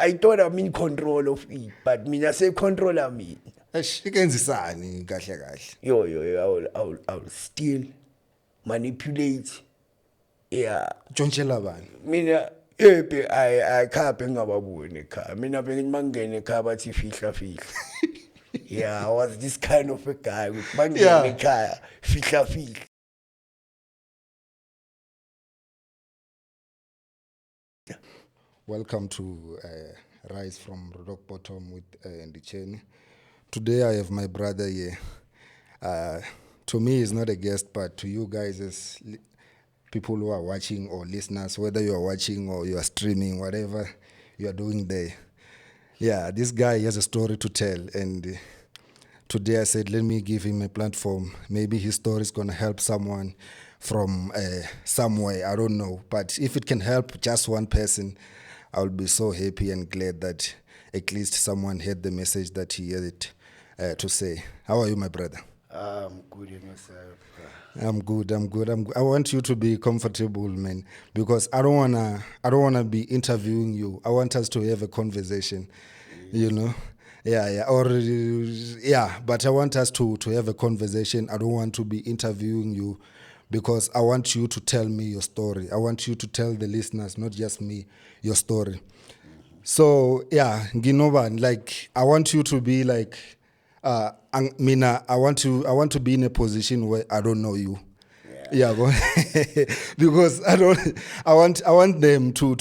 I thought I'm in control of it, but mina say controller mina. Ikenzisani kahle kahle. Yo, I'll steal, manipulate. Yeah. Ntshontshelwa bani? Mina I khaphe ngababoni ekhaya. Mina bengimangene ekhaya bathi fihla. Yeah, I was this kind of a guy with mangene ekhaya fihla. Welcome to Rise from Rock Bottom with Ndicheni. Today I have my brother here. To me, he's not a guest, but to you guys as people who are watching or listeners, whether you are watching or you are streaming, whatever you are doing there. Yeah, this guy has a story to tell, and today I said, let me give him a platform. Maybe his story is going to help someone from somewhere, I don't know. But if it can help just one person, I'll be so happy and glad that at least someone heard the message that he had it to say. How are you, my brother? I'm good in yourself. I'm good. I want you to be comfortable, man, because I don't wanna be interviewing you. I want us to have a conversation, you know. But I want us to have a conversation. I don't want to be interviewing you because I want you to tell me your story. I want you to tell the listeners, not just me, your story. So yeah, Ginobani, like I want you to be like Mina, I want to be in a position where I don't know you. Yeah, because I want them to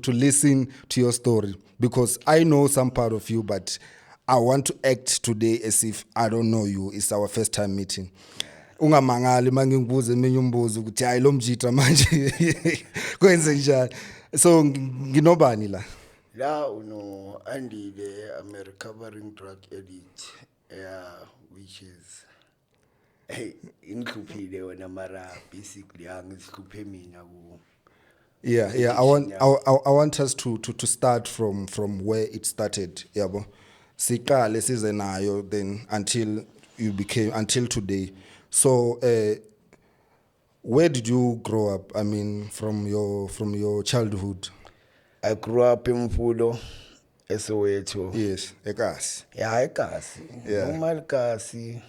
listen to your story because I know some part of you, but I want to act today as if I don't know you. It's our first time meeting. Ungamangali mangingibuza eminye umbuzo ukuthi hayi lo mjita manje kwenze njani. So nginobani la? La uno Andy I'm a recovering drug addict. Yeah, which is inhluphile wena mara basically angizihluphe mina ku. Yeah. I want us to start from where it started. Yabo. Siqale size nayo then until today. So where did you grow up? I mean, from your childhood. I grew up in Mfulo, Soweto. Yes, eKasi. Yeah, eKasi. Yeah. Normal Kasi,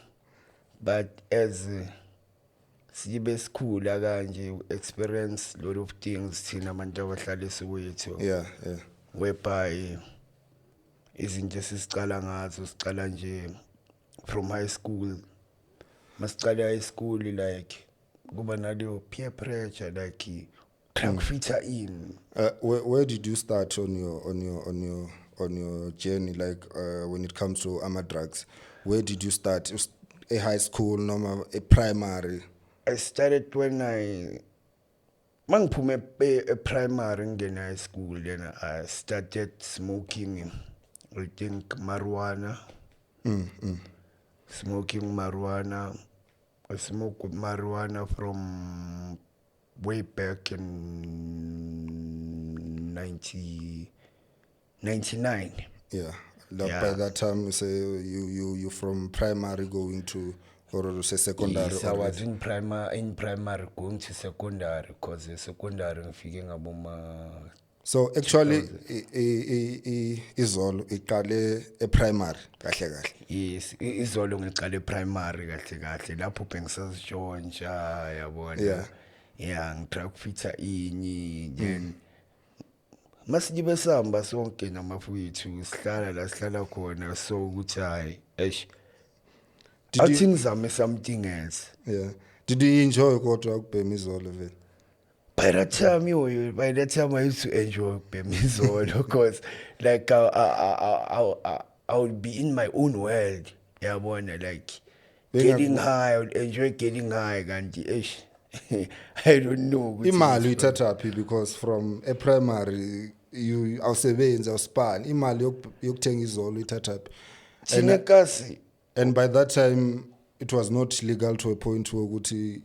but as sibe school kanje experience lot of things thina abantu abahlala eSoweto. Yeah. Whereby izinto sisicala ngazo sicala nje from high school. Masicala high school like kuba naleyo peer pressure like feature in. Where did you start on your journey, like when it comes to drugs? Where did you start? A high school, normal, a primary? I started when mangiphume a primary in high school. Then I started smoking, I think marijuana. Smoking marijuana. I smoked marijuana from way back in 1999. Yeah. By that time, you say you from primary going to or say secondary. Yes, I was in primary going to secondary because secondary ngifike ngaboma. So actually, izolo iqale primary kahle kahle. Yes, izolo ngiqale primary kahle lapho bengisazijonsha yabona. Yeah, ngitry ukufitha inyi then masibe samba sonke namafowethu sihlala khona so ukuthi hayi athi ngizame something else. Yeah. Did you enjoy kodwa ukubhema izolo vele? By that time I used to enjoy Bemizolo because like I would be in my own world. Yeah, like getting high, I would enjoy getting high and I don't know. Imali uyithathaphi because from a primary you awusebenza awuspan imali yokuthenga izolo uyithathaphi. And by that time it was not legal to a point where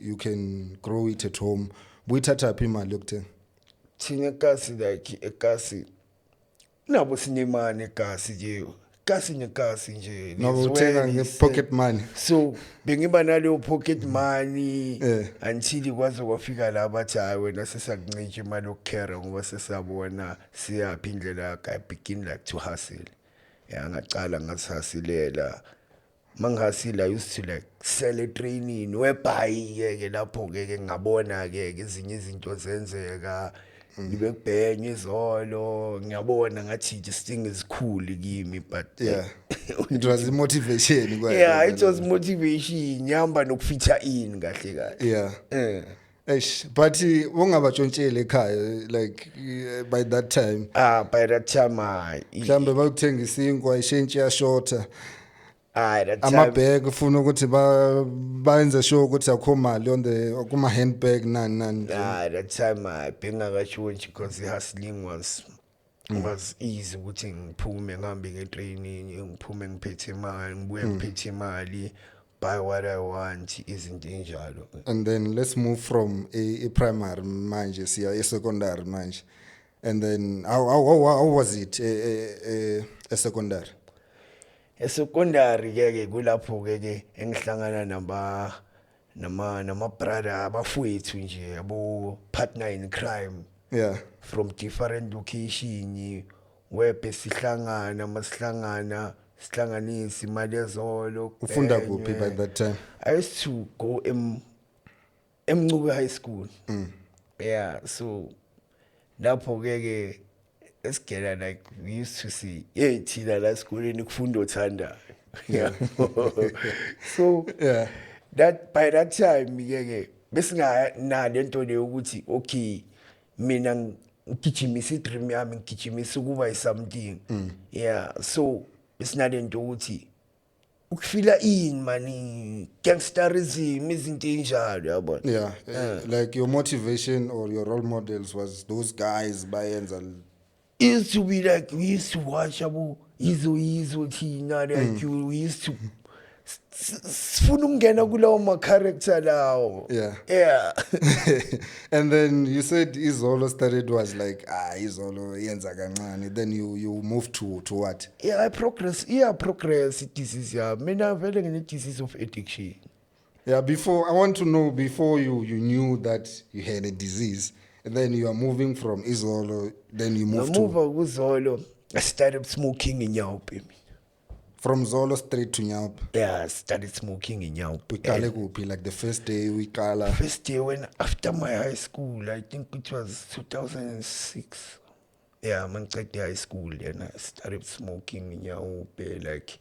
you can grow it at home. Buyithathaphi imali yokuthenga? Thina kasi like ekasi nabo sinemali ekasi nje kasi ngekasi nje. Ngoba It's uthenga when he nge-pocket said- money. So bengiba naleyo pocket money Eh. until kwaze kwafika la bathi hayi wena sesakuncintsha imali yokukhera ngoba sesabona siyaphi indlela yakhe. I begin like to hustle. Yeah, ngacala ngasihasilela. Manghasila used to like sell training webhayi ke lapho ke ngabona ke ezinye izinto zenzeka ngibe kubhenye izolo ngiyabona ngathi this thing is cool kimi but Yeah. It was motivation. yeah it was motivation ngihamba nokufitha in kahle kahle Yeah. Eish, but ungabatshontshele ekhaya like by that time. by that time Mhlambe bayokuthenga isinkwa ishentshi yashota. that time Amabheg ufuna ukuthi bayenze sure ukuthi akho mali on the kuma handbag nani. that time bengakashontshi because the hustling was easy ukuthi ngiphume ngihambe ngetraining ngiphume ngiphethe imali ngibuye ngiphethe imali buy what I want izinto enjalo. And then let's move from a primary manje siya a secondary manje. And then how was it a secondary? Secondary ke kulapho ke engihlangana nama brother abafowethu nje abo partner in crime. Yeah. From different location where besihlangana masihlangana sihlanganisa imali ezolo. Ufunda kuphi by that time? I used to go Emncube High School. Yeah, so lapho ke esigela like we used to see thina la esikoleni kufunda othanda. Yeah. So Yeah. that by that time ke besinga lento le ukuthi okay mina ngigijimisa idream yami ngigijimisa ukuba something. Yeah, so besinalento ukuthi ukufila in mani gangsterism izinto enjalo yabona. Yeah. Like your motivation or your role models was those guys bayenza. It used to be like we used to watch abo izo thina like we used to sifuna ukungena kulawo ma character lawo. Yeah. And then you said Izolo started was like Izolo yenza kancane, then you moved to what? Yeah, I progress disease yeah. Mina vele ngine disease of addiction. Yeah, I want to know before you knew that you had a disease, and then you are moving from Izolo, then you moved to Zolo. I started smoking in Nyaupe. From Zolo straight to Nyaupe. Yeah, I started smoking in Nyaupe. We kale kupi, like the first day we kala. First day when after my high school, I think it was 2006. Yeah, man checked the high school and I started smoking in Nyaupe like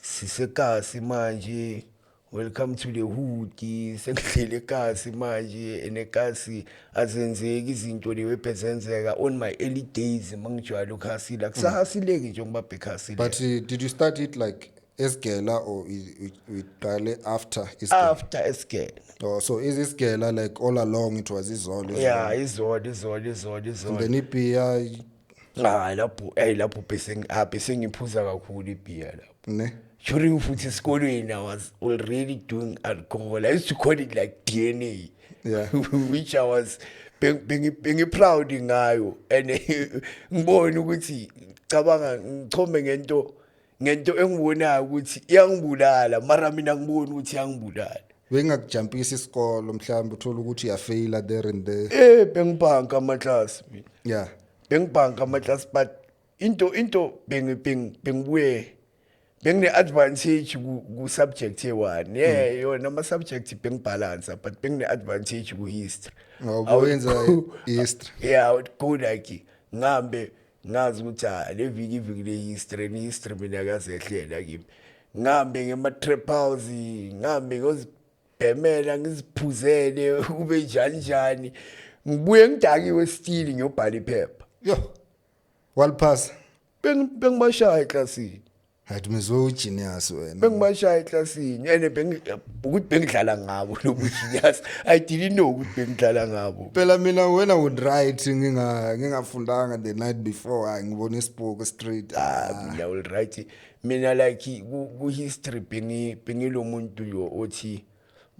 sisekasi manje. Welcome to the hood. Sengihlele kasi manje enekasi azenzeki izinto lewephezenzeka on my early days mangijwayele ukhasila kusahasileki nje ngoba bekhasila. But did you start it like Esgela or we qale after Esgela? After Esgela. Oh, so is Esgela like all along it was Izolo? Yeah, Izolo. And then ipia lapho bese ngiphuza kakhulu ipia lapho. Ne? During futhi esikolweni I was already doing alcohol. I used to call it like DNA. Yeah. Which I was being proud ngayo and ngibona ukuthi cabanga ngichome ngento engibonayo ukuthi iyangibulala mara mina ngibona ukuthi iyangibulala. Bengakujampisa isikolo mhlawumbe uthola ukuthi uyafaila there and there. Bengibhanka ama class mina. Yeah. Bengibhanka ama class but into bengibuye bengine advantage ku subject ye1 yeah yona ama subject bengibalance but bengine advantage ku history. Awuyenza history. Yeah, I would go like ngambe ngazi ukuthi le viki le history mina akazehlela kimi. Ngambe ngema trap house, ngambe ngozibhemela ngiziphuzele ube njani. Ngibuye ngidakiwe still ngiyobhala iphepha. Yo. Walpass. Bengibashaya eclassini. Hathi mezwe genius wena. Bengibashaya eclassini ene ukuthi bengidlala ngabo lo genius. I didn't know ukuthi bengidlala ngabo. Phela mina when I would write ngingafundanga the night before ngibona isibuko straight. Mina will write mina like ku history bengilo muntu yo othi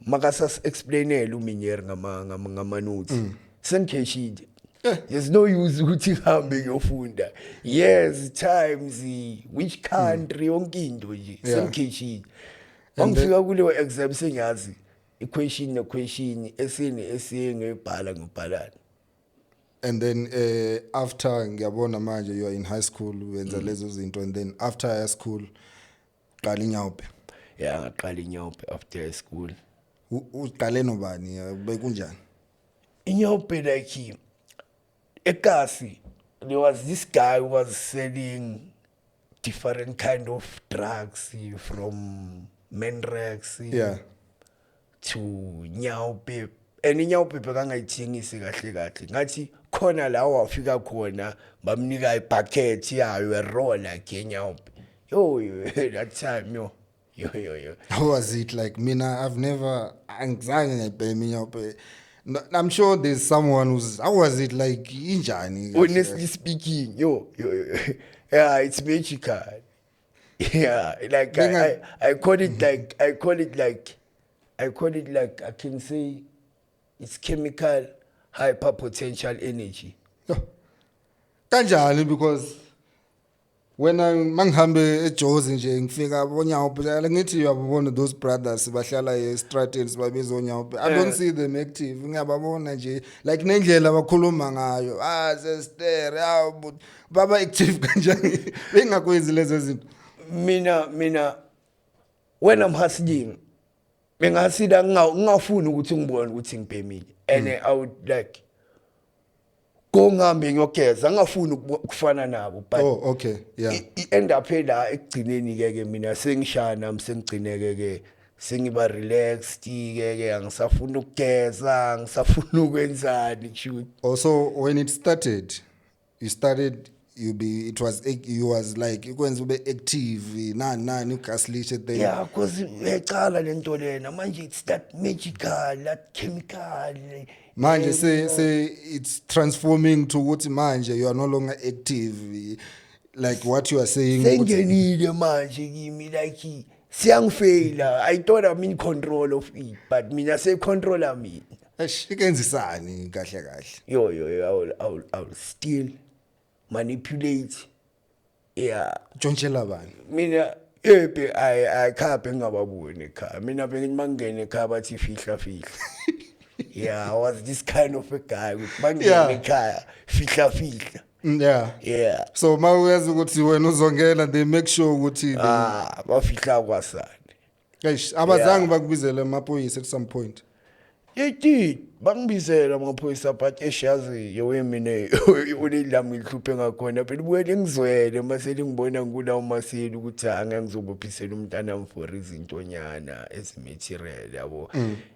makasas explainela uMinyeri ngama notes. Senkheshile. There's no use ukuthi ngihambe ngiyofunda. Yes, times, which country, yonke into nje. Sengikhishile. Mangifika kuleyo exam sengiyazi equation nequation esine ngibhala ngibhalana. And then after ngiyabona manje you are in high school wenza lezo zinto, and then after high school qala inyawupe. Yeah, ngaqala inyawupe after high school. Uqale nobani bekunjani? Inyawupe like eKasi, there was this guy who was selling different kind of drugs from Menrex to Nyawupe. And Nyawupe bekangayithengisi kahle kahle. Ngathi khona la wafika khona bamnika ibucket yayo roller ke Nyawupe. Yo, that time yo. How was it like? Mina, I've never angizange ngayibhema inyawupe. I'm sure there's someone who's. How was it like? Injani? Honestly speaking, yo. Yeah, it's magical. Yeah, like I call it like I can say it's chemical hyper potential energy. Kanjani, because when mangihambe eJozi nje ngifika boNyawupe ngithi uyabona those brothers bahlala eStratton sibabiza oNyawupe. I don't see them active. Ngiyababona nje like nendlela abakhuluma ngayo. Sister, baba active kanjani? Bengakwenzi lezo zinto. Mina when I'm hustling bengasida ngingafuni ukuthi ngibone ukuthi ngibhemile, and I would like go ngambe ngiyogeza ngafuni ukufana nabo, but okay, yeah, end up la ekugcineni ke mina sengishana msengigcineke ke sengiba relaxed ke angisafuna ukugeza angisafuna ukwenzani kusho. Also when it started you was like ikwenza ube active nani ugaslishe then. Yeah, because uyaqala lento lena manje it's that magical, that chemical. Manje say it's transforming to ukuthi manje you are no longer active, like what you are saying. Sengenile manje kimi like siyangifela. I thought I'm in control of it, but mina say controller mina. Ikenzisani kahle kahle. Yo, I will still manipulate. Yeah. Tshontshela bani? Mina I khaphe ngababoni ekhaya. Mina bengimangene ekhaya bathi fihla. Yeah, I was this kind of a guy with mangene ekhaya fihla. Yeah. So mawuyazi ukuthi wena uzongena, they make sure ukuthi bafihla kwasani. Eish, abazange bakubizele amaphoyisa at some point. Yethi bangibizela amaphoyisa but eshazi yewe mina unilami lihluphe ngakhona phela buye ngizwele mase ngibona ngulawo maseli ukuthi angeke ngizobophisela umntana for izintonyana ezimaterial yabo.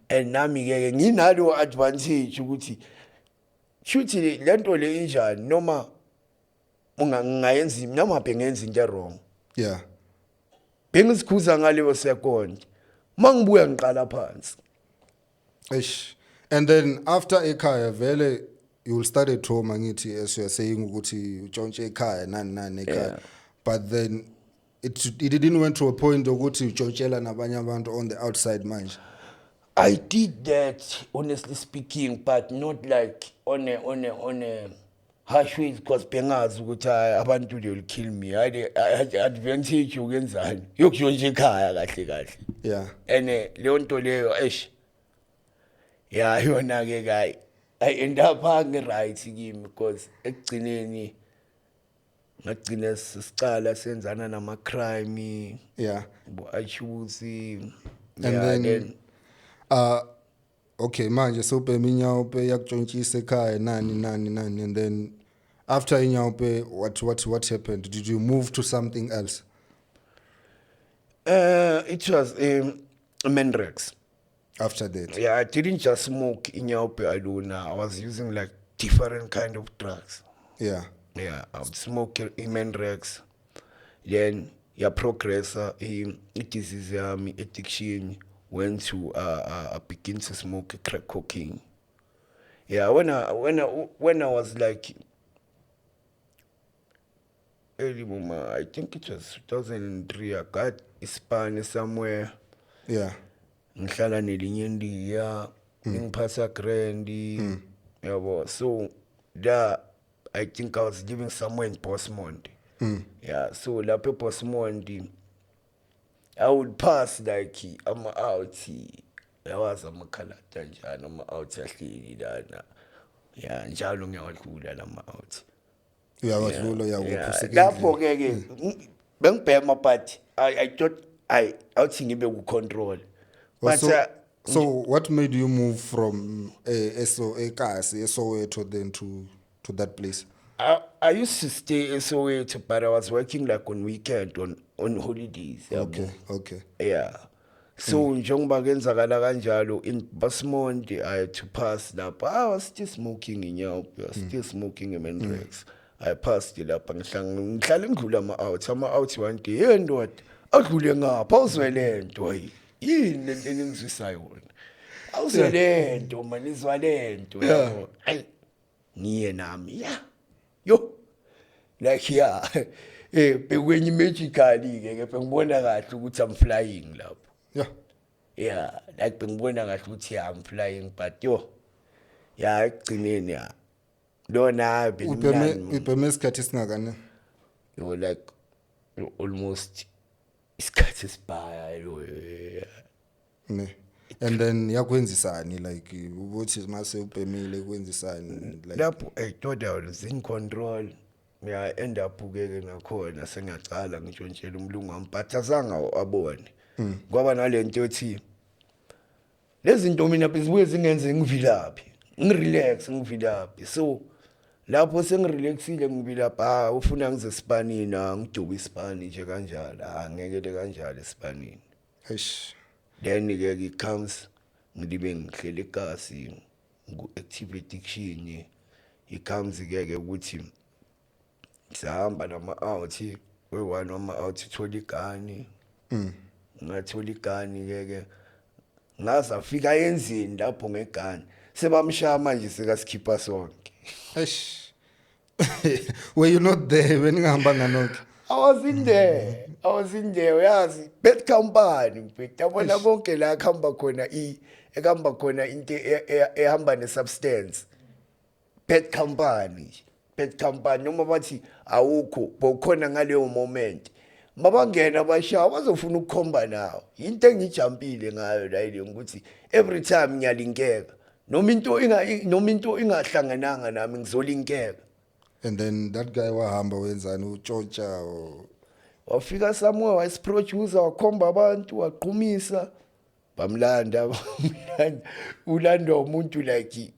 And nami ke nginalo advantage ukuthi shuthi lento le injani noma ungangayenza noma bengenza into wrong. Yeah. Bengizikhuza ngaleyo second. Mangibuya ngiqala phansi. Eish. And then after ekhaya vele you will start at home ngithi as you are saying ukuthi utshontshe ekhaya nani ekhaya. But then it didn't went to a point ukuthi utshontshela nabanye abantu on the outside manje. I did that, honestly speaking, but not like on a harsh way, because bengazi ukuthi abantu they will kill me. I advantage ukenzani yokushontsha ekhaya kahle. Yeah. And leyo nto leyo yeah, yona ke guy I end up hang right kimi because ekugcineni ngagcina sicala senzana nama crime. Yeah. Bo achuzi. And then okay manje so ubhema inyawupe yakutshontshisa ekhaya nani and then after inyawupe what happened? Did you move to something else? It was Menrex. After that, yeah, I didn't just smoke inyawupe alone. I was using like different kind of drugs. Yeah, I would smoke Menrex, then progress disease addiction went to begin to smoke crack cocaine. Yeah, when I was like early moment, I think it was 2003. I got Spain somewhere. Yeah. Ngihlala nelinye ndiya ngiphatha grandi yabo, so there, I think I was living somewhere in Bosmont. Yeah, so lapho eBosmont, I would pass like ama-out yawazi amakhalata njani ama-out ahleli lana ya njalo ngiyawadlula lama-out Uyawadlula uyakuphi lapho-ke bengibhema but I thought awuthi ngibe ku-control but so what made you move from eKasi eSoweto then to that place? I used to stay in Soweto, but I was working like on weekend, on holidays. Okay. Yeah. So njengoba kwenzakala kanjalo in Bosmont, I had to pass lapha. I was still smoking in Nyaup, I was still smoking in Menrex. I passed lapha ngihlala ngidlula ama-out one day. Hey ndoda, adlule ngapha awuzwele nto yini lento engizwisa yona. Awuzwe lento man, izwa lento yabo. Ay ngiye nami yo like bekwenye magically ke bengibona kahle ukuthi I'm flying lapho like bengibona kahle ukuthi I'm flying but ekugcineni lona ubheme isikhathi singakana like almost isikhathi esibhaya ne and then yakwenzisani like uthi mase ubhemile kwenzisani like lapho thought I was in control end up ukeke nakhona sengiyacala ngishontshela umlungu wami but azange abone ngoba nalento yothi lezi zinto mina bezibuye zingenze ngivilaphi ngirelax ngivilaphi so lapho sengirelaxile ngivilapha ufuna ngize Spanini ngiduba iSpani nje kanjalo angekele kanjalo eSpanini then it comes ngibe ngihlele eKasi ngu-active addiction it comes ke ukuthi sihamba nama-out we-one wama-out thola igani ngathola igani ke ngazafika enzini lapho ngegani sebamshaya manje sekasikhipha sonke were you not there when ngihamba nganonke? I was in there uyazi bad company yabona konke la khamba khona into ehamba ne-substance bad company noma bathi awukho bawukhona ngaleyo moment mabangena bashaya bazofuna ukukhomba nawo into engijampile ngayo la ile ukuthi every time ngiyalinkeka noma into ingahlangananga nami ngizolinkeka. And then that guy wahamba wenzani utshotsha wafika somewhere wasiproducer wakhomba abantu waqhumisa bamlanda ulanda umuntu like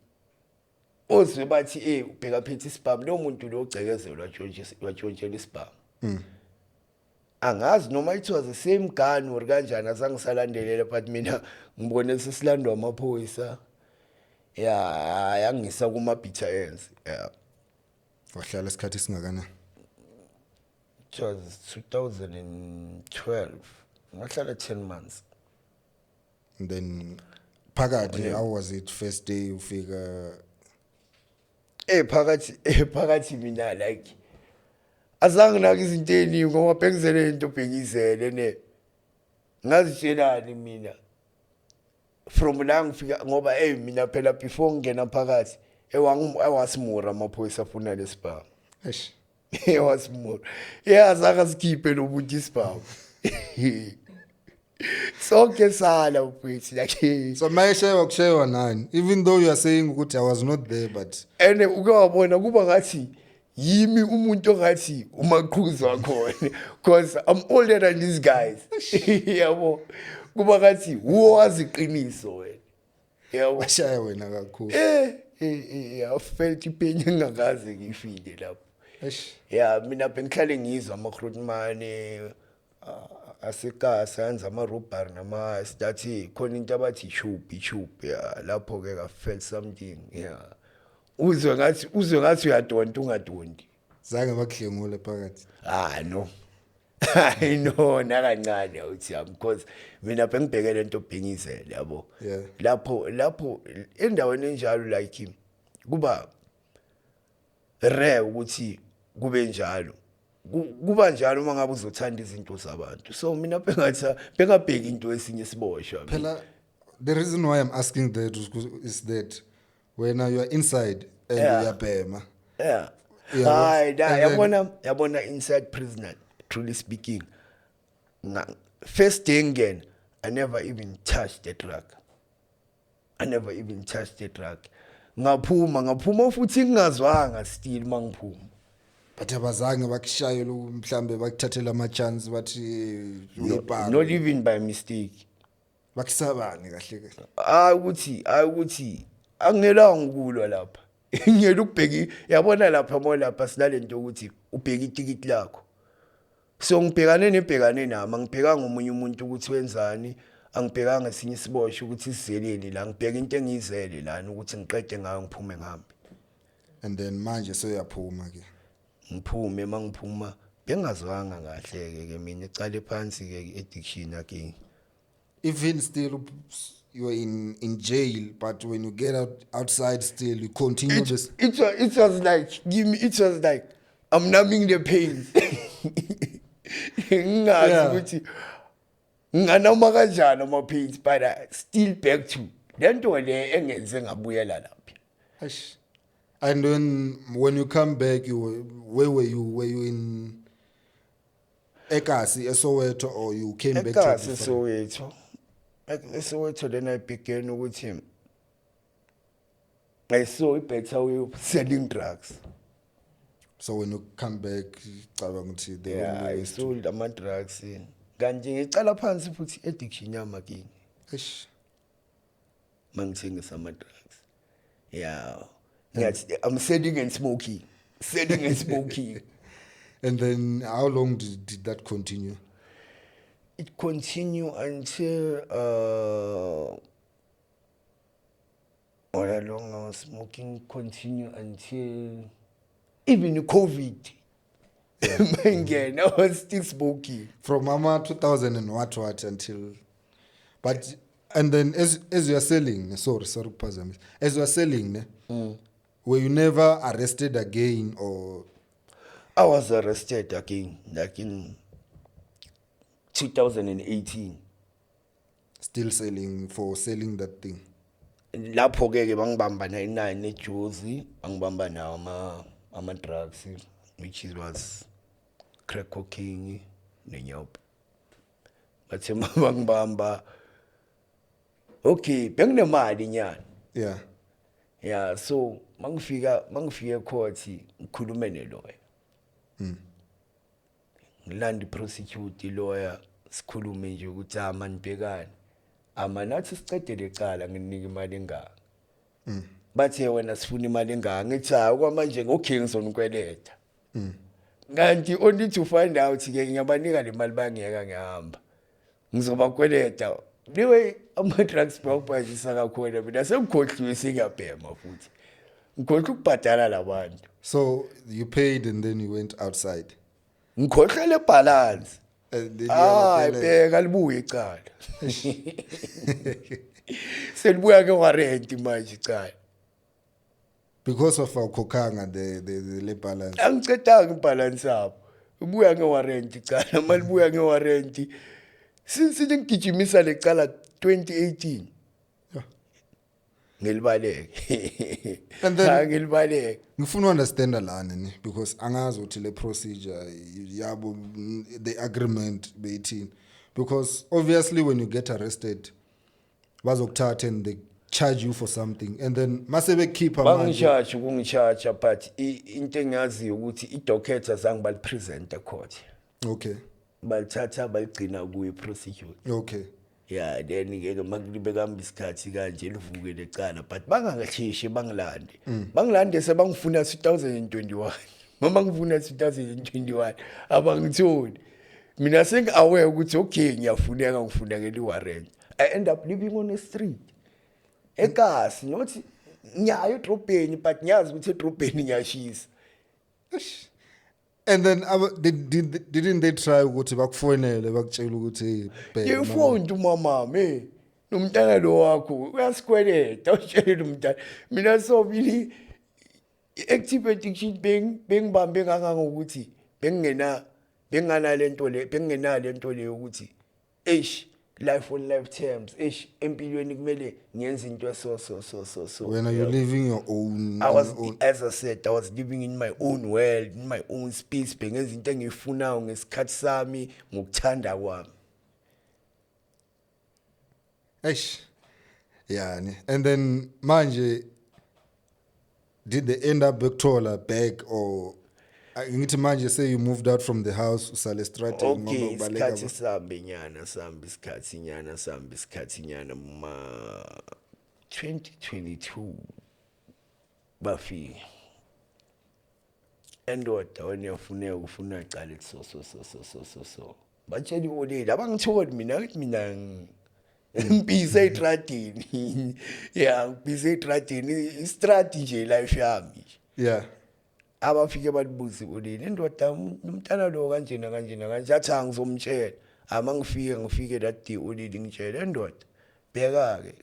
ozwe bathi ubheka phethe isibhamu lo muntu lo ogcekezelwa watshontshela isibhamu angazi noma it was the same gun or kanjani azange salandelela but mina ngibone sesilandwa amaphoyisa yangisa kuma bitter ends wahlala isikhathi singakana? It was 2012 ngahlala 10 months. And then phakathi how was it first day ufika? Phakathi mina like azange naka izinto eziningi ngoba bengizele into bhekizele ne ngazitshelani mina from la ngifika ngoba mina phela before ngena phakathi ewasimura amaphoyisa afuna lesibhamu ewasimura azange sikhiphe lo muntu isibhamu sonke sala uphethe like so mayeshewa kushewa nani even though you are saying ukuthi I was not there but and uke wabona kuba ngathi yimi umuntu ongathi umaqhuzu wakhona because I'm older than these guys yabo kuba ngathi uwazi iqiniso wena yabo washaya wena kakhulu I felt ipain engakaze ngifile lapho mina bengihlale ngizwa amakrutmane asekasi anza ama-robbery nama-stathi khona into abathi ichube lapho ke I felt something uzwe ngathi uyadonta ungadondi zange bakuhlengule phakathi no no nakancane uthi because mina bengibheke lento bhengizele yabo lapho endaweni enjalo like kuba rare ukuthi kube njalo kuba njalo uma ngabe uzothanda izinto zabantu so mina bengabheki into esinye isiboshwa phela the reason why I'm asking that is that when you are inside and uyabhema. Yeah. Yeah, Hayi, and then- yabona inside prison, truly speaking. First day again, I never even touched the drug. Ngaphuma futhi ngingazwanga still mangiphuma. But abazange bakushayela mhlambe bakuthathela ama chance bathi uyibhaka. Not even by mistake. Bakusabani kahle kahle. Ukuthi angelanga ukulwa lapha. Ngiyela ukubheka yabona lapha sinalento ukuthi ubheka itikiti lakho. So ngibhekane nami angibhekanga umunye umuntu ukuthi wenzani, angibhekanga esinye isiboshwe ukuthi sizeleni la, ngibheka into engiyizele lana ukuthi ngiqede ngayo ngiphume ngihambe. And then manje soyaphuma ke. Ngiphume mangiphuma bengazwanga kahle ke mina ecala phansi ke addiction again. Even still you are in jail, but when you get outside still you continue this. It was like I'm numbing the pain. Ngazi ukuthi nganoma kanjani ama pains, but still back to lento le engenze ngabuyela lapha. Eish. And when you come back, where were you? Were you in Ekasi, Soweto, or you came back to Ekasi Soweto then I began with him. I saw a better way of selling drugs. So when you come back, Yeah, I sold ama drugs. Kanti ngicala phansi futhi addiction yami again. Eish. Mangithengisa ama drugs. Yeah. I'm selling and smoking. And then how long did that continue? It continued until all along I was smoking, continue until even COVID. Again, I was still smoking. From Mama 2000 and what until, but and then as you are selling, sorry, Pazam, as you are selling, were you never arrested again or? I was arrested again, like in 2018. Still selling that thing. Lapho ke bangibamba 99 eJozi, bangibamba nawo ama drugs, which was crack cocaine nenyop. Bathe bangibamba. Okay, benginemali nyana. Yeah. Yeah, so mangifika court ngikhulume nelawyer. Ngilanda prosecutor lawyer sikhulume nje ukuthi amanibhekani. Nathi sicede lecala nginika imali engaka. Bathe wena sifuna imali engaka, ngithi kwamanje okay ngizonikweleta. Kanti only to find out ke ngiyabanika le mali bangiyeka ngihamba. Ngizobakweleta. Lewe ama drugs bawubhayisa kakhona mina sengikhohliwe singabhema futhi. Ngikhohle ukubhadala labantu. So you paid and then you went outside. Ngikhohlele balance. Bheka libuye icala. Selibuya ke warrant manje icala. Because of our kokanga the balance. Angicedanga ibalance apho. Ubuya ke warrant icala, malibuya ke warrant. Since ngigijimisa lecala 2018. Ngilibaleke. And then ngilibaleke. ngifuna understand lana ni because angazi uthi le procedure yabo the agreement between, because obviously when you get arrested bazokuthatha and they charge you for something and then mase bekhipha manje Bangicharge but into engiyaziyo ukuthi idocket azange balipresent court. okay Balithatha baligcina kuye prosecutor. okay Yeah, then ke makulibe kamba isikhathi kanje livuke lecala but bangangashishi bangilande sebangifuna 2021. Mama ngifuna 2021 abangitholi. Mina sengiaware ukuthi okay ngiyafuneka ngifunakela iwarrant. I end up living on the street. Ekasi not ngiyayo edrobheni but ngiyazi ukuthi edrobheni ngiyashisa. and then didn't they try ukuthi bakufonele bakutshela ukuthi You phone to mama me. Nomntana lo wakho uyasikweleta utshela umntana. Mina so bili active addiction bengibambe nganga ukuthi bengena lento le ukuthi eish life on life terms empilweni kumele ngenze into so When are you living your own? I was, your own? as I said, I was living in my own world, in my own space, bengenza into engiyifunayo ngesikhathi sami ngokuthanda kwami. Eish. Yeah, and then manje did they end up back or ngithi manje say you moved out from the house usale estradini ngoba Okay, ubaleka isikhathi sambi nyana ma 2022 bafika. Endoda wena ufuna aqale so. Batshela iholide abangitholi mina ukuthi mina ngibhize etradini. Yeah, ngibhize etradini, istradi nje life yami. yeah Abafike balibuza iholide indoda umntana lo kanjena kanje athi angizomtshela. Ngifike that day iholide ngitshela endoda bheka ke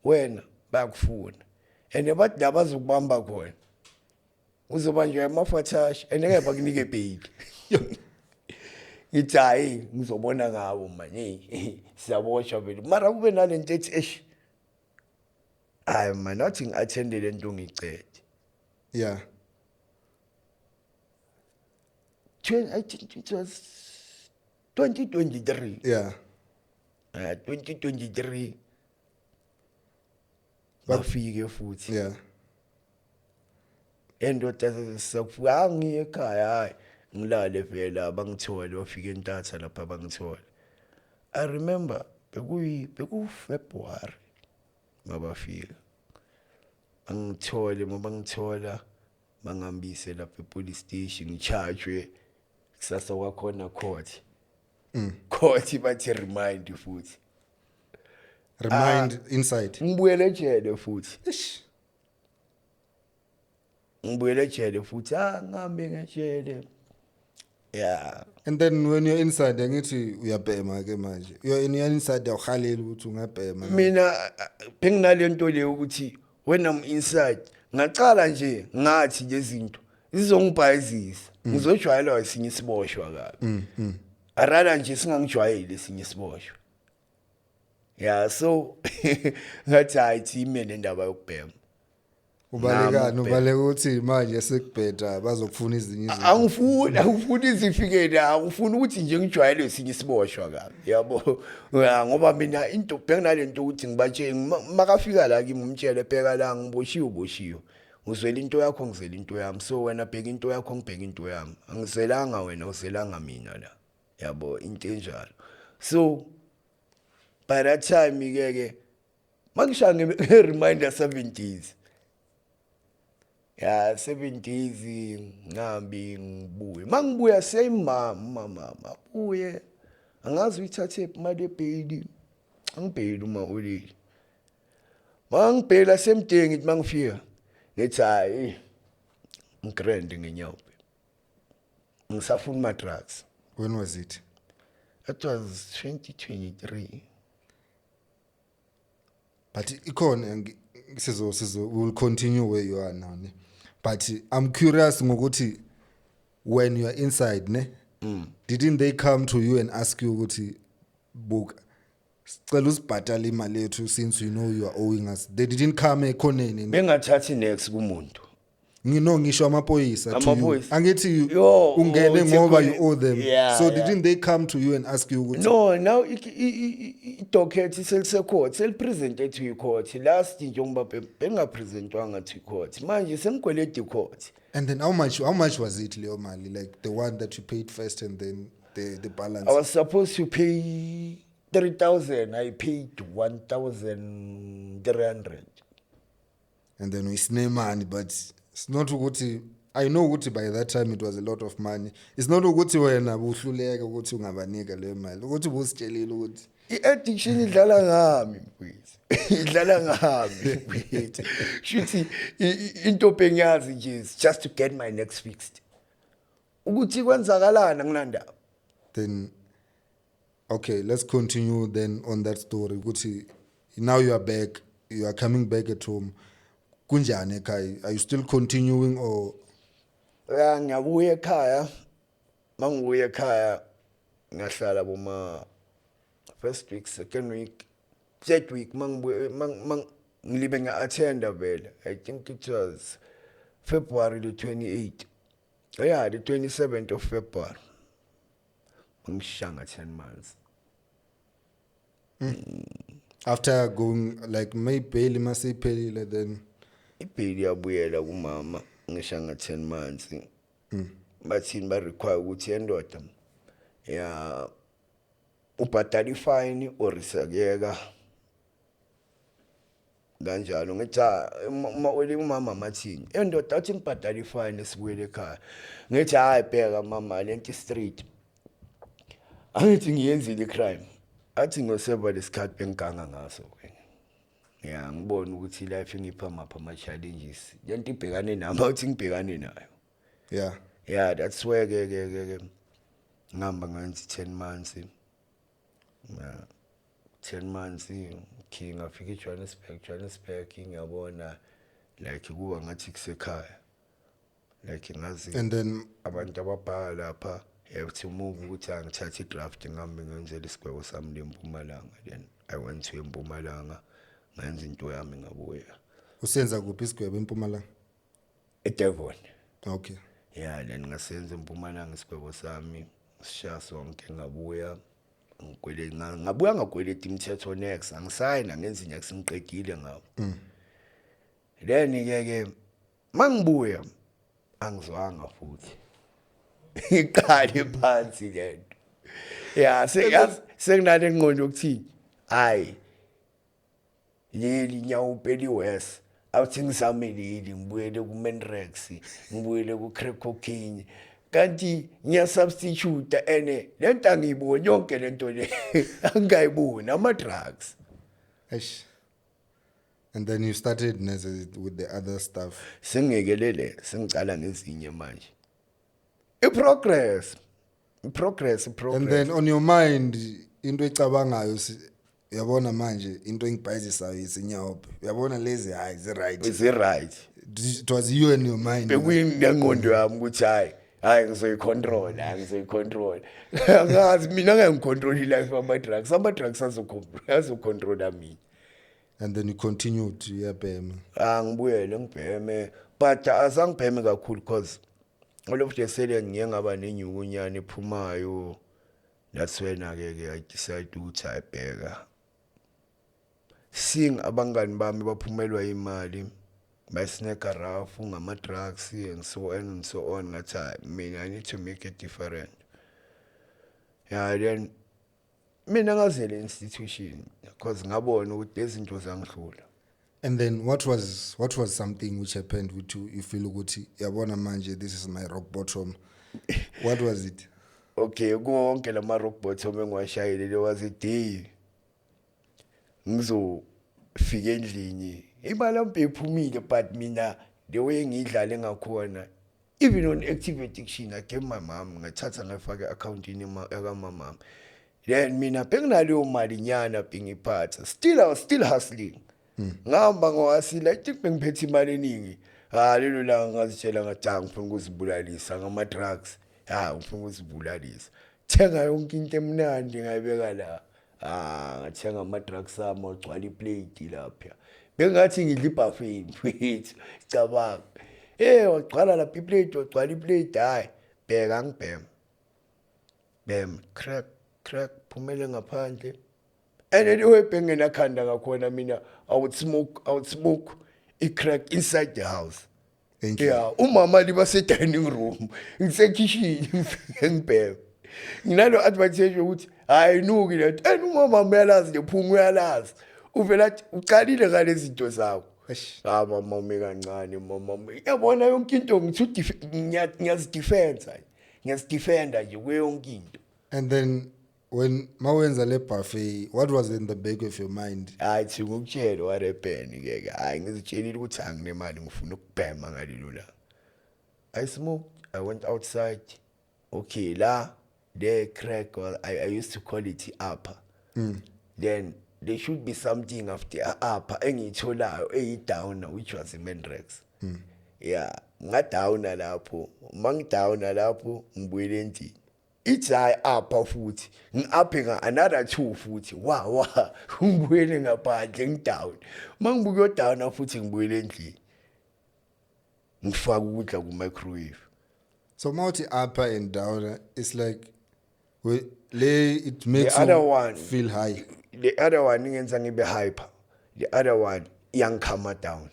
wena bayakufuna. And bathi labazokubamba khona uzobanjwa amafathashi engeke bakunike bail. Ngithi hayi ngizobona ngawo manje siyaboshwa vele mara kube nalento ethi hayi man nathi ngi-attende le nto ngicede. yeah I think it was 2023. yeah 2023 bafike futhi. yeah Endoda sakufuka ngiye ekhaya hayi ngilale vela bangithole wafika entatha lapha bangithole. I remember beku February mabafika bangithola bangambise lapha epolice station ngicharge kusasa kwakhona court. Court bathi remind futhi remind inside ngibuyele ejele futhi. Ngibuyele ejele futhi ngihambe ngejele. Yeah. and then when you're inside ngithi uyabhema ke manje you're inside awuhalela ukuthi ungabhema Mina benginalento le ukuthi when I'm inside ngacala nje ngathi lezinto zizongibhayizisa ngizojwayela esinye isiboshwa kabi. Arala nje singangijwayeli esinye isiboshwa. Yeah, so ngathi hayi thime nendaba yokubhema. ubaleka ukuthi manje sekubheda bazokufuna ezinye izinto Angifuni izifikele, angifuni ukuthi nje ngijwayele esinye isiboshwa kabi. Yabo ngoba mina into benginalento ukuthi ngibatshele makafika la kimi ngimtshele bheka la ngiboshiwe. Uzwela into yakho ngizela into yami. So wena bheka into yakho ngibheka into yami. Angizelanga wena uzelanga mina la. Yabo into enjalo. So by that time ke mangishaya nge-reminder 7 days. Yeah, 7 days ngihambi ngibuye. Mangibuya same mama uye. Angazi uyithathe imali ebheli. Angibheli uma ulile. Mangibhela same day ngithi mangifika. Ngithi hayi ngigrand ngenyawo. Ngisafuna ama drugs. when was it That was 2023. but ikhona we'll continue where you are now ne? But I'm curious ngokuthi when you are inside ne didn't they come to you and ask you ukuthi book sicela usibhatala imali yethu since you know you are owing us? They didn't come ekhoneni Bengathathi next kumuntu. ngisho amaphoyisa to you Amaphoyisa. angithi Yo, ungene it's ngoba a- you owe them Yeah, so yeah. didn't they come to you and ask you ukuthi No, now idocket selisecourt selipresente to court last njengoba bengapresentwanga to court manje sengikwelede court. and then how much was it leyo mali like the one that you paid first and then the balance I was supposed to pay 3,000. I paid 1,300. and then we snare money but it's not ukuthi I know ukuthi by that time it was a lot of money. It's not ukuthi wena buhluleka ukuthi ungabanika leyo mali ukuthi busitshelile ukuthi I-addiction idlala ngami mfowethu. Idlala ngami mfowethu. Shuthi into bengiyazi nje is just to get my next fixed. Ukuthi kwenzakalana nginandaba. then okay let's continue then on that story ukuthi now you are back you are coming back at home kunjani ekhaya are you still continuing or Ya ngiyabuya ekhaya. Mangibuya ekhaya ngahlala boma first week, second week, third week, ngilibe nga-attenda vele. I think it was February the 28th. Yeah, the 27th of February. Ngishanga 10 months. After going like maybe masiphelile then Ipheli yabuyela kumama ngishanga 10 months. Bathini ba require ukuthi yendoda ya ubhadala ifine or isakeka kanjalo ngithi umama mathini endoda athi ngibhadala ifine sibuyele ekhaya ngithi hayi bheka mama lento street angithi ngiyenzile icrime athi ngoseva lesikhathi bengiganga ngaso wena ya ngibona ukuthi life ngipha mapha ama challenges lento ibhekane nami awuthi ngibhekane nayo yeah that's where ke ngihamba ngenzi 10 months 10 months ngafika eJohannesburg ngiyabona like kuba ngathi kusekhaya like ngazi and then abantu ababhala lapha have to move ukuthi angithathe idraft ngihambe ngenzele isigwebo sami leMpumalanga then I went to eMpumalanga ngenza into yami ngabuya usenza kuphi isigwebo eMpumalanga eDevon okay yeah then ngasenza eMpumalanga isigwebo sami sishaya sonke ngabuya ngabuya ngakweleta imithetho next angisayina ngenza inyaku singiqedile ngawo then ke mangibuya angizwanga futhi iqale phansi lento yeah senginale ngqondo ukuthi hayi yeli nyawo peli west awuthi ngisamelile ngibuyele ku Menrex ngibuyele ku crack cocaine kanti ngiya substitute ene lento angiyiboni yonke lento le angayiboni ama drugs and then you started with the other stuff sengekelele sengicala ngezinye manje progress and then on your mind into ecabangayo uyabona manje into engibhayizisayo isinyawophe uyabona lezi hayi is right it was you and your mind bekuyingqondo yami ukuthi hayi ngizoyicontrol angazi mina ngicontrol life ama drugs azocontrola mina and then you continued to yabhema ngibuyele ngibheme but azangibheme kakhulu because all of the sudden ngiye ngaba nenyukunyana ephumayo that's when ke I decide ukuthi ayibheka sing abangani bami baphumelwa imali bayisneka rafu ngama drugs and so on ngathi mina I need to make it different yeah then mina ngazele institution because ngabona ukuthi lezinto zangihlula. And then what was something which happened with you feel ukuthi yabona manje this is my rock bottom what was it? Okay konke lama rock bottom engiwashayile there was a day ngizofika endlini imali yami iphumile but mina the way ngidlale ngakhona even on active addiction I gave my mom ngathatha ngafaka accountini yaka mama then mina benginaleyo mali nyana bengiphatha still I was still hustling ngihamba ngowasila I think bengiphethe imali eningi lelo la ngazitshela ngathi ngifuna ukuzibulalisa ngama drugs ngifuna ukuzibulalisa thenga yonke into emnandi ngayibeka la ngathenga ama drugs ami ogcwala iplate lapha bengathi ngidla ibuffet mfethu cabanga wagcwala la iplate ogcwala iplate hayi bheka ngibhem crack phumele ngaphandle and anyway bengena khanda ngakhona mina I would smoke a crack inside the house. Thank you. Yeah, umama liba se dining room ngisekitchen ngibheke nginalo advantage ukuthi hayinuki lento and umama uyalazi lephungu uyalazi uvela uqalile ngale zinto zakho mama kancane mama yabona yonke into ngithi ngiyazidefenda nje kuyonke into. And then when mawenza le buffet what was in the back of your mind? Athi ngukutshela warepeni ke ngizitshelile ukuthi anginemali ngifuna ukubhema ngalelo la. I smoked, I went outside. Okay, the crack I used to call it upper. Then there should be something after upper engiyitholayo eyi-downer which was a Menrex. Yeah, ngadowner lapho. Mangidowner lapho ngibuyele endlini. ithi hayi apha futhi ngiaphe another 2 futhi wa ngibuyele ngaphandle ngidown mangibuka yodown futhi ngibuyele endlini ngifaka ukudla ku microwave. So multi upper and downer, it's like it makes The other you one feel high. The other one ingenza ngibe hyper, the other one iyangikama down.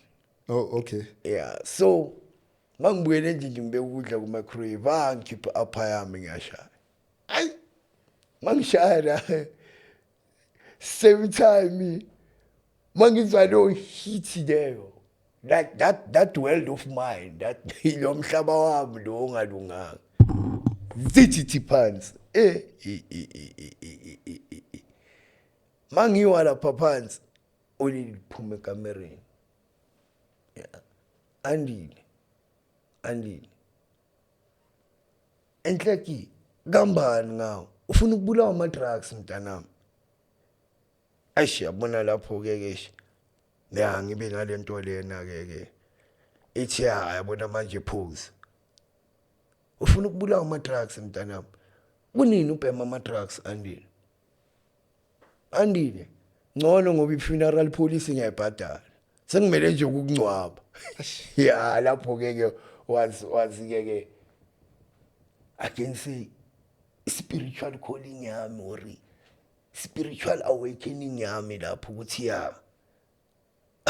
Oh, okay. Yeah, so mangibuyele endlini ngibeka ukudla ku microwave ngikhipha upper yami ngiyashaya. Ay mangishaya same time mangizwa lo hit leyo, like that world of mine, that lo mhlaba wami lo ongalunganga zithi phansi mangiwa lapha phansi oliphume ekamereni. Yeah, andile enhleki kambani ngawo ufuna ukubulawa ama drugs mntanami. Ayish yabona lapho ke ya ngibe ngalento lena ke ithi yabona manje pause ufuna ukubulawa ama drugs mntanami. Kunini ubhema ama drugs andile ngcono ngoba i-funeral police ngiyayibhadala sengimele nje ukungcwaba. Ya lapho ke wazi ke I can say spiritual calling yami or spiritual awakening yami lapho ukuthi I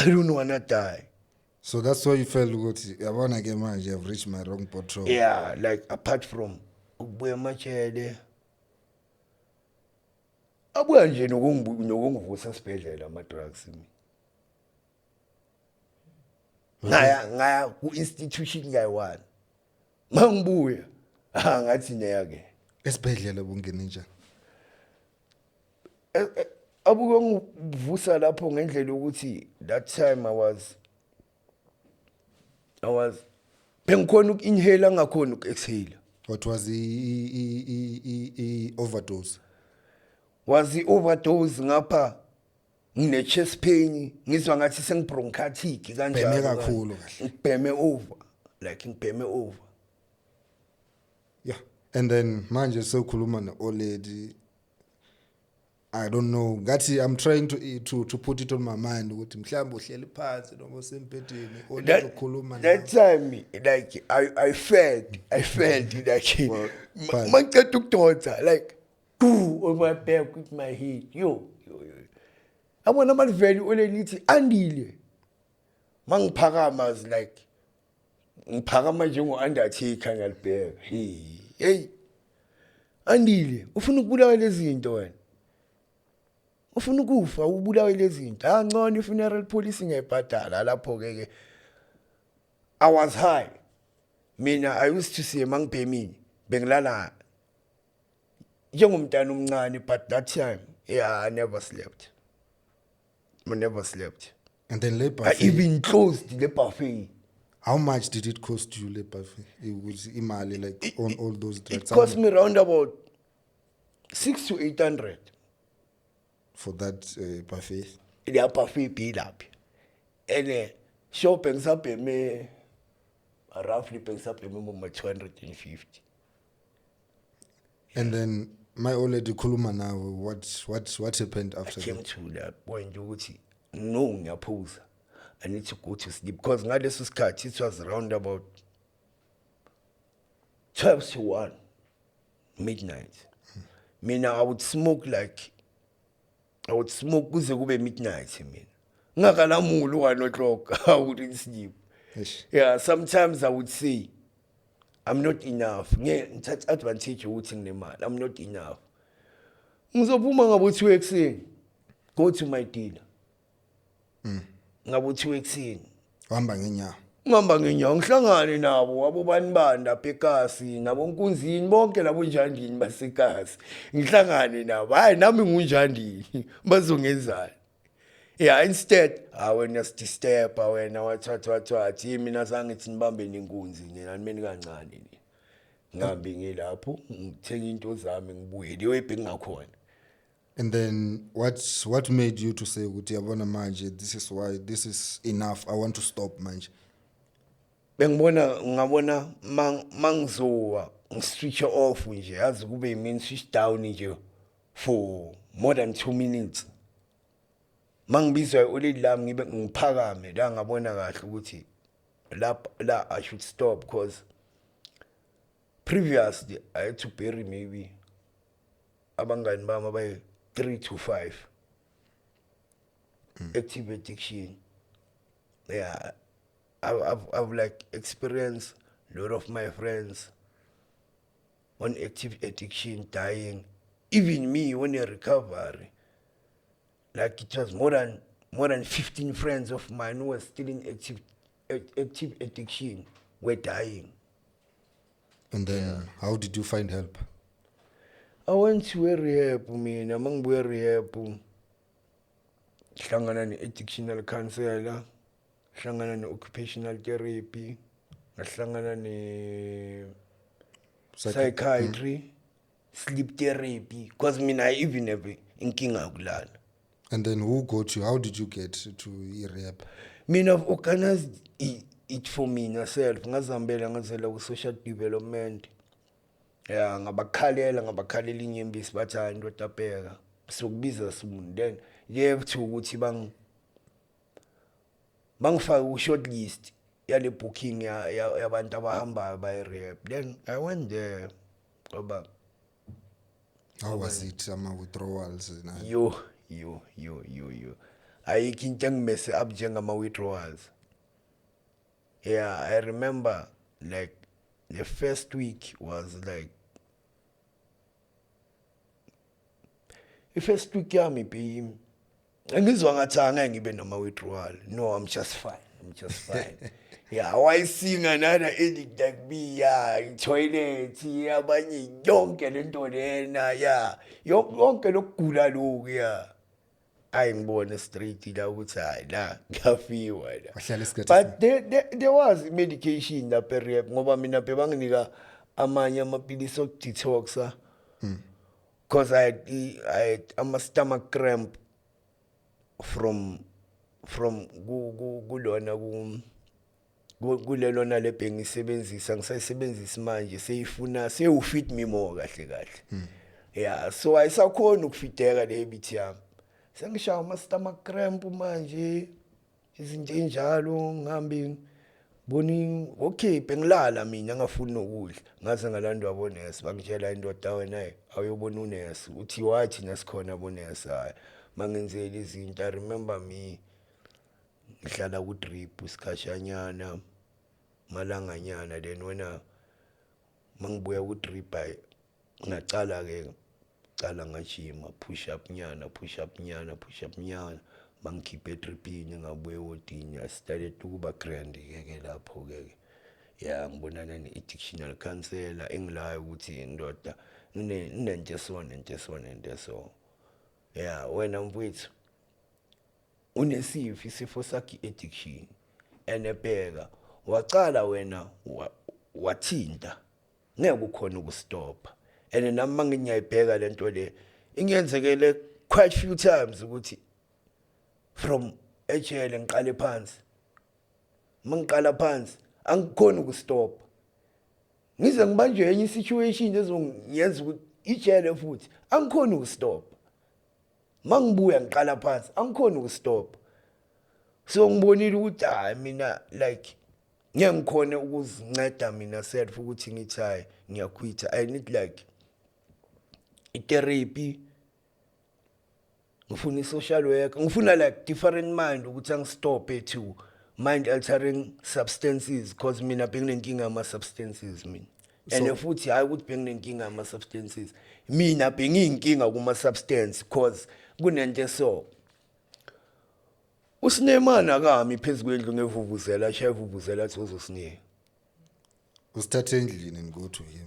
don't wanna die. So that's why you felt ukuthi yabona ke manje I've reached my wrong patrol. Yeah, like apart from ukubuya emajele abuya nje nokungivusa esibhedlela ama drugs mi. Ngaya ku institution ngayi1 mangibuya ngathi neyake Esibhedlela bungena njani? Abuke ngivusa lapho ngendlela ukuthi that time I was bengikhona ukinhale ngakhona ukuexhale. What was the overdose? Was the overdose ngapha ngine chest pain ngizwa ngathi sengibronchitic kanjalo. Bheme kakhulu kahle. Ngibheme over, like ngibheme over. Yeah. And then manje sokhuluma ne old lady. I don't know. Ngathi I'm trying to put it on my mind ukuthi mhlawumbe uhleli phansi noma usempetheni okhuluma nawe. That time like I felt like mangiceda ukudonsa like on my back with my head yo. Abona maliveli olelithi andile mangiphakama was like ngiphakama njengo Undertaker ngalibheka. Hey andile ufuna ukubulawa lezi zinto wena, ufuna ukufa ubulawe lezi zinto ngcono i-funeral police ngiyibhadala lapho ke I was high. Mina I used to say mangibhemini bengilala njengomntana omncane, but that time I never slept. And then le I buffet. even closed the buffet. How much did it cost you le buffet? It was imali like on all those drugs. It cost me around about 600 to 800 for that buffet. The buffet bill up. And shop and up me roughly picks up me 250. And then my old lady Kuluma now, what happened after I came that? to that point ukuthi no ngiyaphuza, I need to go to sleep because ngaleso sikhathi it was around about 12 to 1 midnight. Mina I would smoke kuze kube midnight mina. Ngakalamula 1 o'clock I wouldn't sleep. Eish. Yeah, sometimes I would say I'm not enough. Ngithatha advantage ukuthi nginemali. I'm not enough. Ngizophuma ngabo 2 ekseni. Go to my dealer. Ngabo 2 ekseni. Uhamba ngenyawo. Ngihamba ngenyawo ngihlangane nabo abobani lapha eKasi nabo Nkunzini bonke labo njandini baseKasi. Ngihlangane nabo. Hayi nami ngunjandini. Bazongenzani? Yeah, instead wena disturb wena wathi mina sangithi nibambe nenkunzi nina nimeni kancane ni. Ngihambe ngilapho ngithenga into zami ngibuye leyo ebhengakhona. And then what made you to say ukuthi yabona manje this is enough, I want to stop manje? Ngabona mangizowa switch off nje yazi kube yimini switch down nje for more than 2 minutes mangibizwa uleli lami ngibe ngiphakame la ngabona kahle ukuthi la I should stop because previously I had to bury maybe abangani bami abayi 3 to 5 active addiction. Yeah, I've like experienced a lot of my friends on active addiction dying. Even me when I recovery, like it was more than 15 friends of mine who were still in active addiction were dying. And then how did you find help? I went to a rehab, mina mangibuye rehab hlangana ne-addictional counselor, hlangana ne-occupational therapy, ngahlangana ne-psychiatry, sleep therapy, because mina I even have inkinga yokulala. And then who got you? How did you get to rehab? Mina I've organized it for me myself. Ngazihambela ngazela ku-social development. Yeah, ngabakhalela inyembisi bathi hayi ndoda bheka sokubiza somuntu then you have to ukuthi bangifaka ku-short list yale booking yabantu abahambayo by-rehab. Then I went there ngoba how was it ama-withdrawals? Yo ayikho into engimese up njengama-withdrawals. Yeah, I remember like the first week was like yami be ngizwa ngathi angeke ngibe nama-withdrawal. No, I'm just fine. Yeah, wayisinga nana edit like me, yeah, toilet, abanye yonke lento lena, yeah, yonke lokugula lokhu, yeah. Ayi ngibone straight la ukuthi hayi la ngafiwa la. But there was medication la period ngoba mina bebanginika amanye amapilisi okudetoxa because I had a stomach cramp from kulona kulelona lebhengisebenzisa ngisayisebenzisa manje seyufit me more kahle. Yeah, so ayisakhona ukufiteka le habit yami. Sengishawa ama-stomach cramp manje izinto enjalo ngihambe boni okay bengilala mina ngafuni nokudla ngaze ngalandwa abonesi bangitshela indoda wena awuyobona unesi uthi wathi nasikhona abonesi hayi mangenzela izinto. I remember me ngihlala ku drip isikhashanyana malanganyana then wena mangibuya ku drip ngacala ngajima push up nyana bangikhiphe dripini ngabuye wodini. I started ukuba grand ke lapho ke. Yeah, ngibonana ne-addictional counselor engilayo ukuthi indoda nento so. Yeah, wena mfowethu unesifo sakhe addiction enebheka wacala wena wathinta ngeke ukhona ukustopha. And nami mangiyayibheka lento le ingenzekele quite few times ukuthi from ejele ngiqale phansi mangiqala phansi angikhona ukustop ngize ngibanjwe enye situation ezongiyenza ukuthi ijele futhi angikhona ukustop mangibuya ngiqala phansi angikhona ukustop. So ngibonile ukuthi hayi mina like ngiyakhona ukuzinceda mina self ukuthi ngithi hayi ngiyaquita. I need like therapy, ngifuna i-social work, ngifuna like different mind ukuthi angistophe to mind altering substances because mina benginenkinga ama-substances mina. And futhi hayi ukuthi benginenkinga ama-substances mina bengiyinkinga kuma-substance because kunento so usinemana kami phezu kwendlu ngevuvuzela shaya ivuvuzela athi uzosinika usithathe endlini and go to him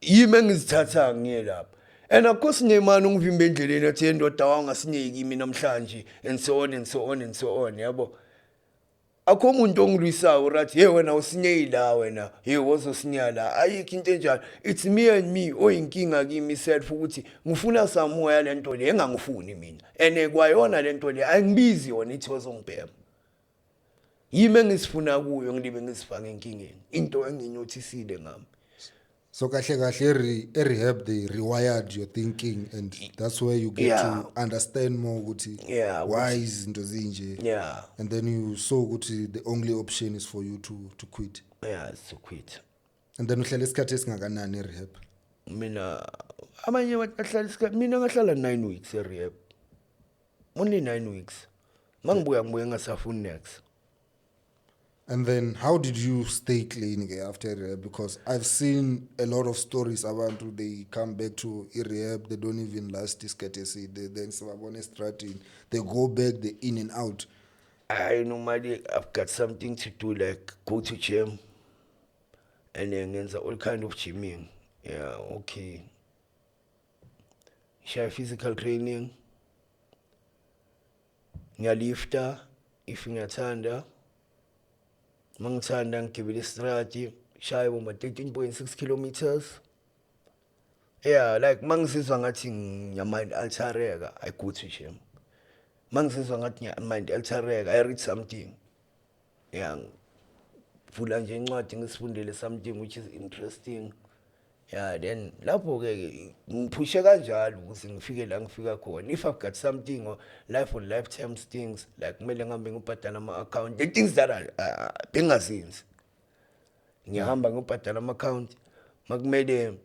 yimi engizithatha ngiye lapha. And of course nemani ungivimba endleleni athi indoda wangasiniki kimi namhlanje and so on yabo. Akho umuntu ongilwisayo rathi hey wena usinyeyi la wena hey wozosinyala ayikho into enjalo. It's me and me oyinkinga kimi self ukuthi ngifuna samoya lento le engangifuni mina and kwayona lento le angibizi yona ithi wozongibhema. Yimi engisifuna kuyo ngilibe ngisifaka enkingeni into enginyothisile ngami. So kahle kahle rehab they rewired your thinking, and that's where you get Yeah. to understand more ukuthi Yeah, why ukuthi- izinto zinje. Yeah. And then you saw ukuthi the only option is for you to quit. Yeah, it's to quit. And then uhlala isikhathi esingakanani rehab? Mina amanye bahlala isikhathi, mina ngahlala 9 weeks rehab. Only 9 weeks. Mangibuya ngasafuni next. And then how did you stay clean after rehab? Because I've seen a lot of stories about they come back to rehab, they don't even last isikhathi eside, then sebabona estrating, they go back, they in and out. I normally I've got something to do, like go to gym and then ngenza all kind of gymming. Yeah, okay. Share physical training. Ngiyalifta if ngiyathanda. Mangithanda ngigibela istrati, shaya boma 13.6 kilometers. Yeah, like mangisizwa ngathi ngiyamind altereka, I go to gym. Mangisizwa ngathi ngiyamind altereka, I read something. Yeah, vula nje incwadi ngisifundele something which is interesting. Yeah, then lapho ke ngiphushe kanjalo ukuze ngifike la ngifika khona. If I've got something or life or lifetime things, like kumele ngihambe ngibhadala ama-account, the things that bengazenzi. Ngiyahamba ngibhadala ama-account, makumele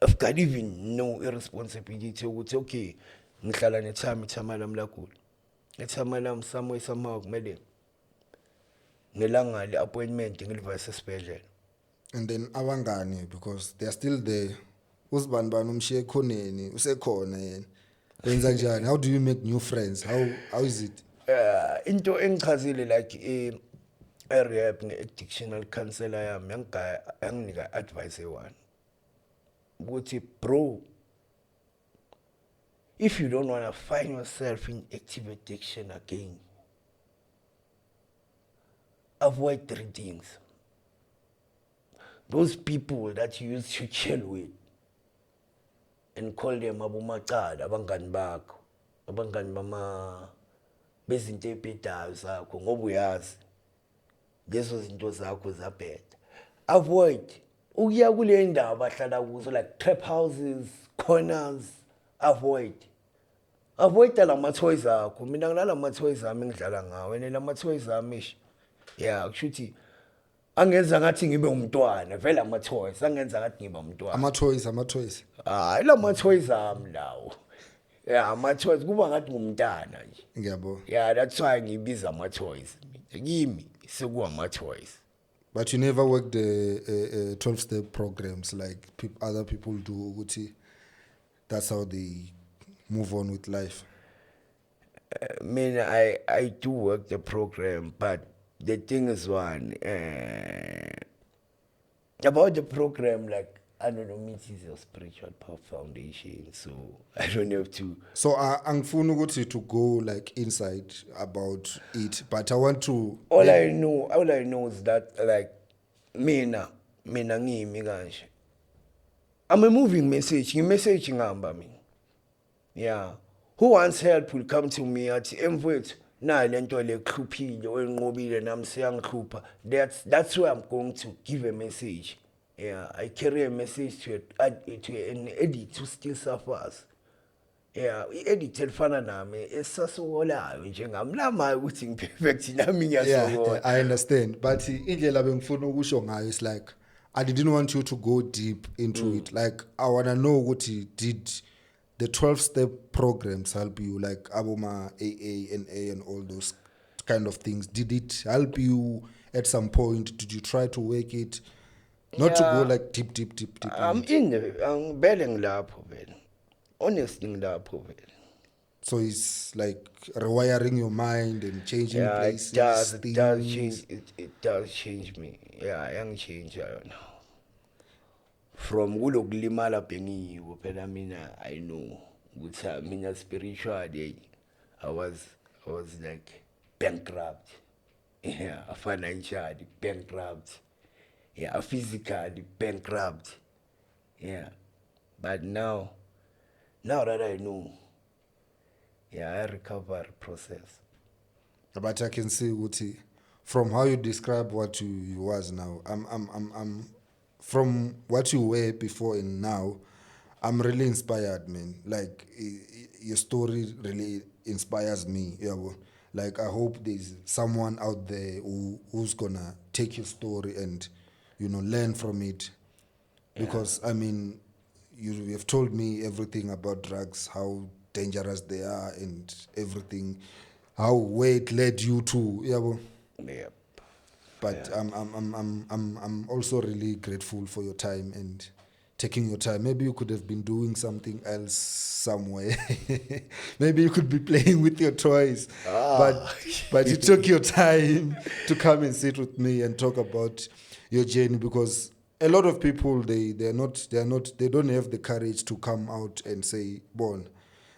I've got even no irresponsibility ukuthi okay, ngihlala nethama lami lagula. Ethama lami somewhere somehow kumele ngelanga le-appointment ngilivase esibhedlela. And then abangani, because they are still there. Usibani bani umshiye khoneni, usekhona yena. Wenza njani? How do you make new friends? How is it? Into engichazile like rehab nge-addictional counselor yami yanginika advice one. Ukuthi bro, if you don't want to find yourself in active addiction again, avoid 3 things. Those people that you used to chill with and call them abomacala, abangani bakho, abangani bama bezinto ebhedayo zakho ngoba uyazi lezo zinto zakho zabheda. Avoid ukuya kule ndawo abahlala kuzo, like trap houses, corners. Avoid la toys akho. Mina ngilala ama toys ami ngidlala ngawo, and la toys ami yeah, kushuthi angenza ngathi ngibe umntwana vele ama toys, angenza ngathi ngibe umntwana. Ama-toys. Hayi la toys ami lawo. Yeah, ama toys kuba ngathi ngumntana nje. Ngiyabo. Yeah, that's why ngibiza ama toys. Kimi sekuwa ama toys. But you never worked 12-step programs like other people do ukuthi that's how they move on with life. I do work the program, but the thing is one about the program, like I don't know, it is your spiritual power foundation, so I don't have to. So angifuni ukuthi to go like inside about it, but I want to. All I know is that like mina ngimi kanje. I'm a moving message. Message ngihamba mina. Yeah. Who wants help will come to me at emfowethu na lento le khluphile wenqobile nami siyangihlupha. That's where I'm going to give a message. Yeah, I carry a message to an addict who still suffers. Yeah, i-addict elifana nami esasolayo njengami lama ukuthi ngiperfect nami ngiyasokola. Yeah, I understand, but indlela bengifuna ukusho ngayo is like I didn't want you to go deep into it. Like I wanna know ukuthi did the 12-step programs help you, like Aboma, AA, NA, and all those kind of things? Did it help you at some point? Did you try to work it? Not to go like deep. I'm in there. Ngibele ngilapho vele. Honestly ngilapho vele. So it's like rewiring your mind and changing places. It does change me. Yeah, yangi-change yona. From kulokulimala bengiyiwo phela mina I know ukuthi mina spiritually I was like bankrupt. Yeah, financially bankrupt. Yeah, physically bankrupt. Yeah. But now that I know, yeah, I recover process. But I can see ukuthi from how you describe what you was now, I'm from what you were before and now, I'm really inspired, man. Like your story really inspires me. Yeah, well, like I hope there's someone out there who's gonna take your story and learn from it, because I mean, you have told me everything about drugs, how dangerous they are, and everything, how where it led you to. Yeah, well, Yep. but I'm also really grateful for your time and taking your time. Maybe you could have been doing something else somewhere. Maybe you could be playing with your toys. But you took your time to come and sit with me and talk about your journey, because a lot of people they don't have the courage to come out and say, "Bon,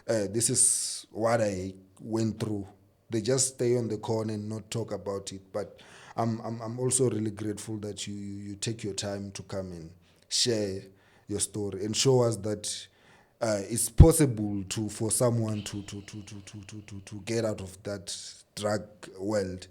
this is what I went through." They just stay on the corner and not talk about it. But I'm also really grateful that you take your time to come and share your story and show us that it's possible for someone to get out of that drug world.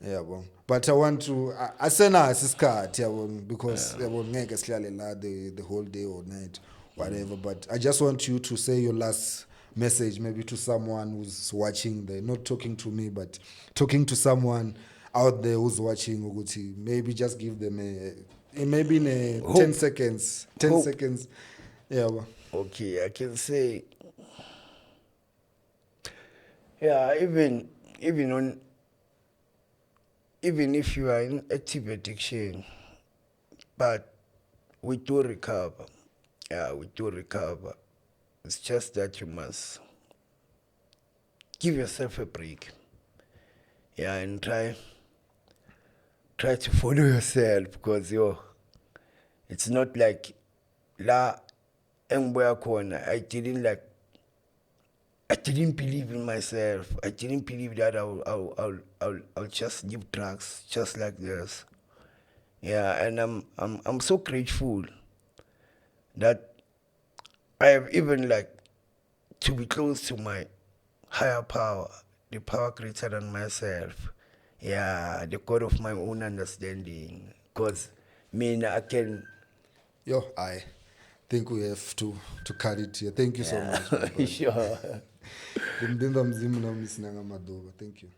Yeah, well. But I want to asena isikhathi yabona, because yabona ngeke sihlale la the whole day or night, whatever. But I just want you to say your last message, maybe to someone who's watching there, not talking to me, but talking to someone out there who's watching ukuthi, maybe just give them maybe in a 10 seconds. 10 Hope. seconds. Yeah, well. Okay, I can say, yeah, even if you are in active addiction, but we do recover. Yeah, we do recover. It's just that you must give yourself a break. Yeah, and try to follow yourself, because it's not like la engibuya khona. I didn't believe in myself. I didn't believe that I'll just leave drugs just like this. Yeah, and I'm so grateful that I have even to be close to my higher power, the power greater than myself. Yeah, the God of my own understanding. Because I can. I think we have to cut it here. Thank you so much. Sure. Ngimdinda mzimu nami sinanga madoba. Thank you.